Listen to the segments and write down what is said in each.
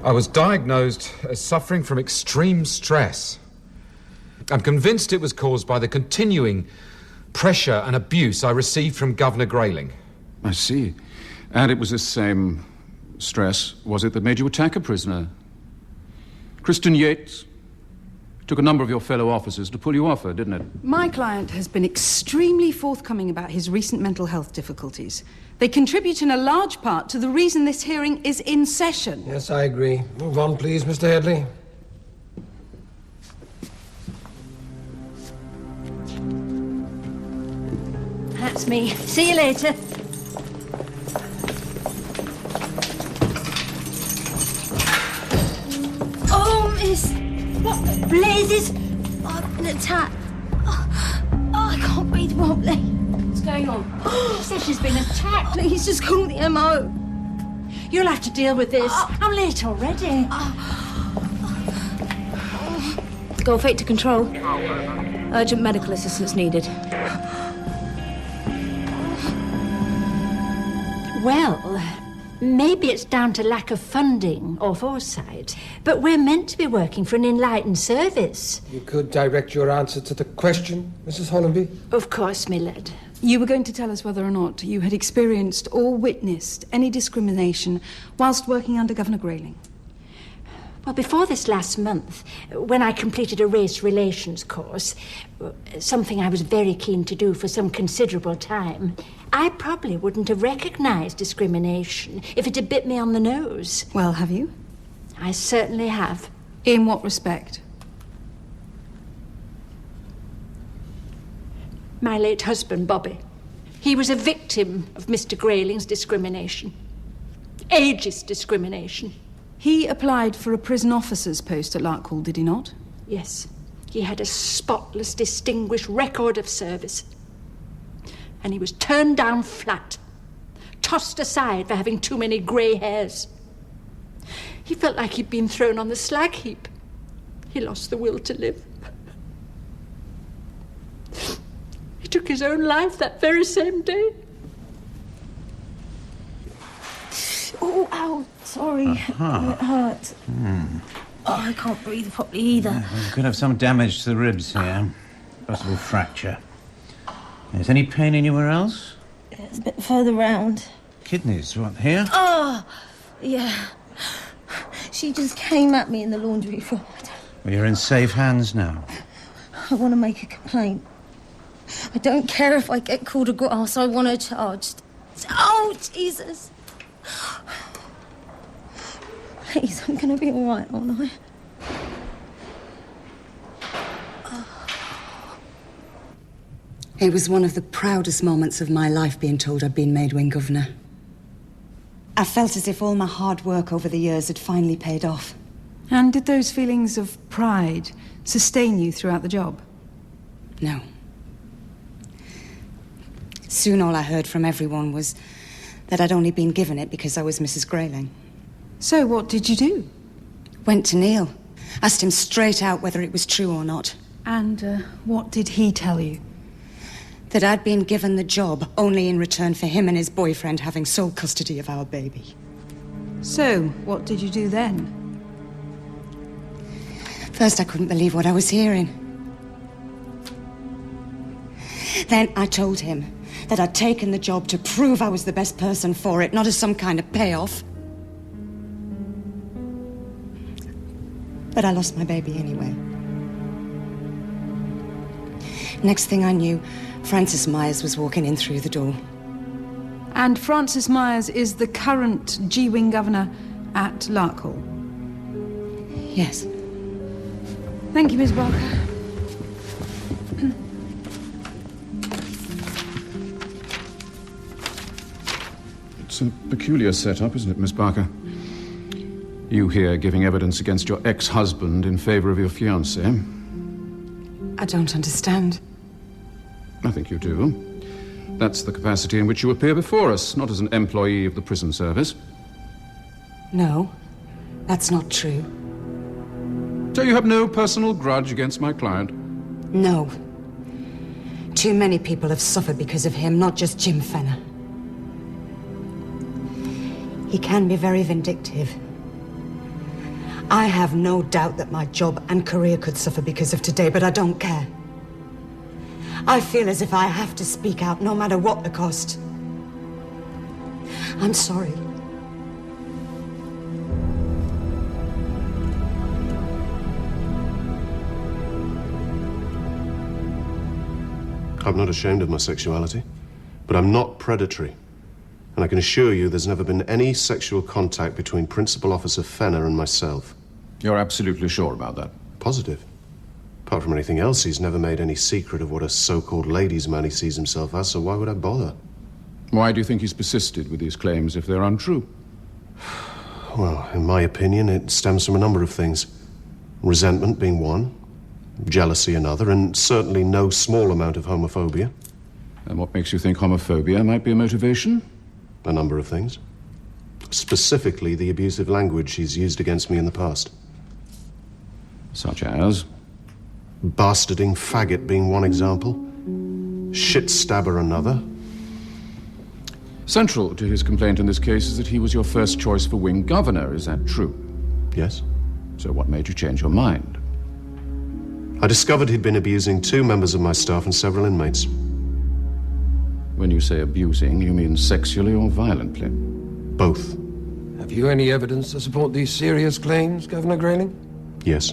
I was diagnosed as suffering from extreme stress. I'm convinced it was caused by the continuing pressure and abuse I received from Governor Grayling. I see. And it was this same stress, was it, that made you attack a prisoner? Kristen Yates took a number of your fellow officers to pull you off her, didn't it? My client has been extremely forthcoming about his recent mental health difficulties. They contribute in a large part to the reason this hearing is in session. Yes, I agree. Move on, please, Mr. Headley. That's me. See you later. Oh, miss. What the blazes? I've been attacked. Oh, I can't breathe properly. What's going on? She says she's been attacked. Please just call the MO. You'll have to deal with this. I'm late already. Go fate to control. Urgent medical assistance needed. Well, maybe it's down to lack of funding or foresight, but we're meant to be working for an enlightened service. You could direct your answer to the question, Mrs. Hollenby. Of course, my lad. You were going to tell us whether or not you had experienced or witnessed any discrimination whilst working under Governor Grayling. Well, before this last month, when I completed a race relations course, something I was very keen to do for some considerable time, I probably wouldn't have recognised discrimination if it had bit me on the nose. Well, have you? I certainly have. In what respect? My late husband, Bobby. He was a victim of Mr. Grayling's discrimination. Ageist discrimination. He applied for a prison officer's post at Larkhall, did he not? Yes. He had a spotless, distinguished record of service. And he was turned down flat, tossed aside for having too many grey hairs. He felt like he'd been thrown on the slag heap. He lost the will to live. He took his own life that very same day. Oh, ow, sorry. It hurts. Oh, I can't breathe properly either. We could have some damage to the ribs here. Possible fracture. Is any pain anywhere else? It's a bit further round. Kidneys, what, here? Oh, yeah. She just came at me in the laundry room. Well, you're in safe hands now. I want to make a complaint. I don't care if I get called a grass. I want her charged. Oh, Jesus. Please, I'm going to be all right, aren't I? It was one of the proudest moments of my life being told I'd been made Wing Governor. I felt as if all my hard work over the years had finally paid off. And did those feelings of pride sustain you throughout the job? No. Soon all I heard from everyone was that I'd only been given it because I was Mrs. Grayling. So what did you do? Went to Neil. Asked him straight out whether it was true or not. And what did he tell you? That I'd been given the job only in return for him and his boyfriend having sole custody of our baby. So, what did you do then? First, I couldn't believe what I was hearing. Then I told him that I'd taken the job to prove I was the best person for it, not as some kind of payoff. But I lost my baby anyway. Next thing I knew, Francis Myers was walking in through the door. And Francis Myers is the current G-Wing Governor at Larkhall? Yes. Thank you, Miss Barker. It's a peculiar setup, isn't it, Miss Barker? You here giving evidence against your ex-husband in favour of your fiancée. I don't understand. I think you do. That's the capacity in which you appear before us, not as an employee of the prison service. No, that's not true. So you have no personal grudge against my client? No. Too many people have suffered because of him, not just Jim Fenner. He can be very vindictive. I have no doubt that my job and career could suffer because of today, but I don't care. I feel as if I have to speak out no matter what the cost. I'm sorry. I'm not ashamed of my sexuality, but I'm not predatory. And I can assure you there's never been any sexual contact between Principal Officer Fenner and myself. You're absolutely sure about that? Positive. Apart from anything else, he's never made any secret of what a so-called ladies' man he sees himself as, so why would I bother? Why do you think he's persisted with these claims if they're untrue? Well, in my opinion, it stems from a number of things. Resentment being one, jealousy another, and certainly no small amount of homophobia. And what makes you think homophobia might be a motivation? A number of things. Specifically, the abusive language he's used against me in the past. Such as? Bastarding faggot being one example. Shit stabber another. Central to his complaint in this case is that he was your first choice for wing governor. Is that true? Yes. So what made you change your mind? I discovered he'd been abusing 2 members of my staff and several inmates. When you say abusing, you mean sexually or violently? Both. Have you any evidence to support these serious claims, Governor Grayling? Yes.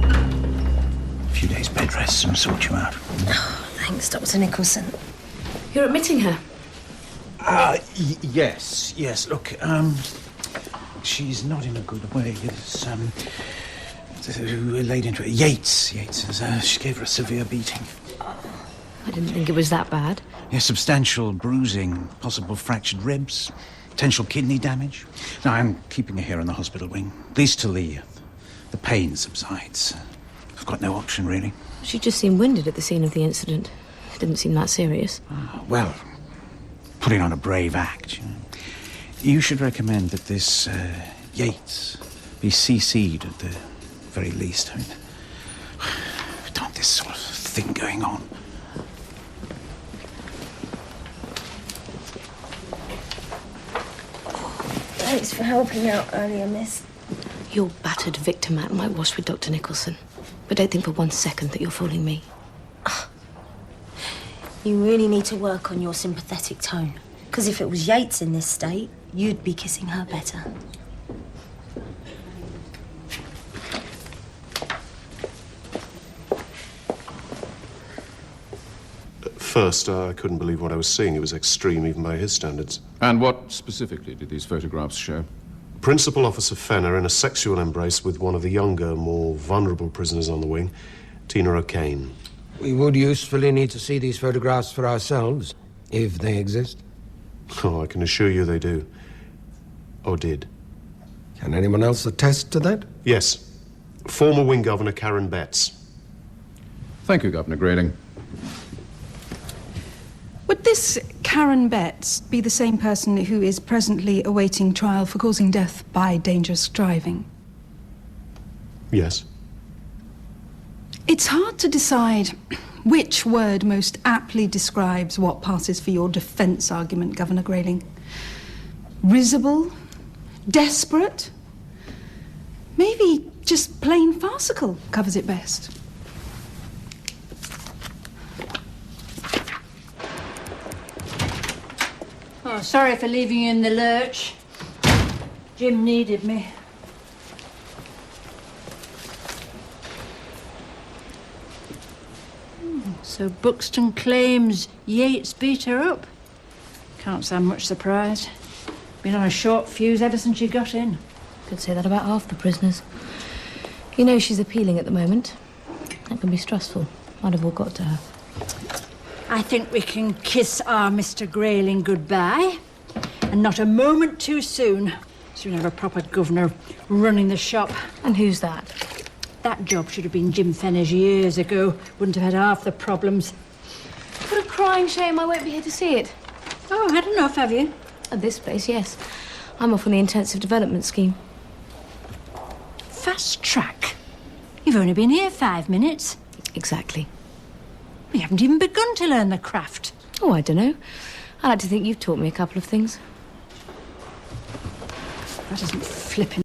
A few days bed rest and sort you out. Oh, thanks, Dr. Nicholson. You're admitting her? Yes. Look, she's not in a good way. It's, laid into it. Yates, she gave her a severe beating. I didn't think it was that bad. Yeah, substantial bruising, possible fractured ribs, potential kidney damage. Now, I'm keeping her here in the hospital wing, at least till the pain subsides. I've got no option, really. She just seemed winded at the scene of the incident. It didn't seem that serious. Well, putting on a brave act. You should recommend that this Yates be CC'd at the very least. I mean, we don't want this sort of thing going on. Thanks for helping out earlier, miss. Your battered victim act might wash with Dr. Nicholson, but don't think for 1 second that you're fooling me. You really need to work on your sympathetic tone. Because if it was Yates in this state, you'd be kissing her better. At first, I couldn't believe what I was seeing. It was extreme, even by his standards. And what specifically did these photographs show? Principal Officer Fenner in a sexual embrace with one of the younger, more vulnerable prisoners on the wing, Tina O'Kane. We would usefully need to see these photographs for ourselves, if they exist. Oh, I can assure you they do. Or did. Can anyone else attest to that? Yes. Former Wing Governor Karen Betts. Thank you, Governor Grayling. Would this Karen Betts be the same person who is presently awaiting trial for causing death by dangerous driving? Yes. It's hard to decide which word most aptly describes what passes for your defence argument, Governor Grayling. Risible? Desperate? Maybe just plain farcical covers it best. Oh, sorry for leaving you in the lurch. Jim needed me. So Buxton claims Yates beat her up. Can't sound much surprised. Been on a short fuse ever since she got in. Could say that about half the prisoners. You know she's appealing at the moment. That can be stressful. Might have all got to her. I think we can kiss our Mr. Grayling goodbye. And not a moment too soon. So we have a proper governor running the shop. And who's that? That job should have been Jim Fenner's years ago. Wouldn't have had half the problems. What a crying shame I won't be here to see it. Oh, had enough, have you? At this place, yes. I'm off on the intensive development scheme. Fast track? You've only been here 5 minutes. Exactly. You haven't even begun to learn the craft. Oh, I don't know. I like to think you've taught me a couple of things. That isn't flipping